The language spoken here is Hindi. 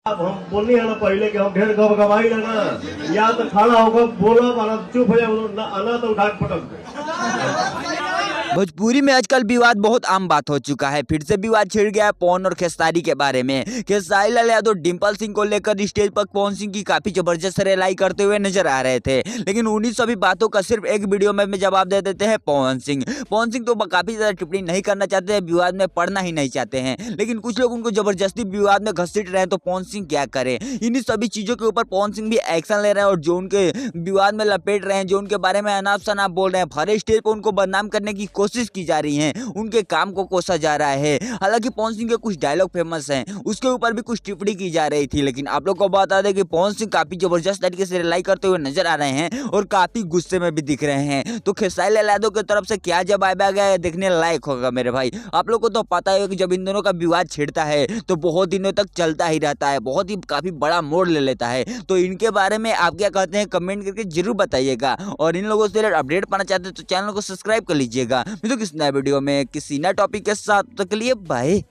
अब हम बोलनी है ना पहले कि हम ढेर गप गवाई ना, या तो खड़ा होकर बोला माना चुप हो जाओ, ना तो उठा के पटक दे। भोजपुरी में आजकल विवाद बहुत आम बात हो चुका है। फिर से विवाद छिड़ गया है पवन और खेसारी के बारे में। खेसारी लाल यादव डिंपल सिंह को लेकर स्टेज पर पवन सिंह की काफी जबरदस्त रेलाई करते हुए नजर आ रहे थे, लेकिन उन्हीं सभी बातों का सिर्फ एक वीडियो में जवाब दे देते हैं पवन सिंह। पवन सिंह तो काफी ज्यादा टिप्पणी नहीं करना चाहते हैं, विवाद में पड़ना ही नहीं चाहते हैं, लेकिन कुछ लोग उनको जबरदस्ती विवाद में घसीट रहे हैं, तो पवन सिंह क्या करे। इन्हीं सभी चीजों के ऊपर पवन सिंह भी एक्शन ले रहे हैं और जो उनके विवाद में लपेट रहे हैं, जो उनके बारे में अनाप शनाप बोल रहे हैं, हर स्टेज पर उनको बदनाम करने की कोशिश की जा रही है, उनके काम को कोसा जा रहा है। हालांकि पवन सिंह के कुछ डायलॉग फेमस हैं, उसके ऊपर भी कुछ टिप्पणी की जा रही थी, लेकिन आप लोग को बता दें कि पवन सिंह काफी जबरदस्त तरीके से रिलाई करते हुए नजर आ रहे हैं और काफी गुस्से में भी दिख रहे हैं। तो खेसारी लाल यादव की तरफ से क्या जवाब आ गया है, देखने लायक होगा मेरे भाई। आप लोग को तो पता है कि जब इन दोनों का विवाद छिड़ता है तो बहुत दिनों तक चलता ही रहता है, बहुत ही काफी बड़ा मोड़ ले लेता है। तो इनके बारे में आप क्या कहते हैं, कमेंट करके जरूर बताइएगा। और इन लोगों से अपडेट पाना चाहते हैं तो चैनल को सब्सक्राइब कर लीजिएगा। मिलते हैं किसी नए वीडियो में किसी नए टॉपिक के साथ, तक के लिए बाय।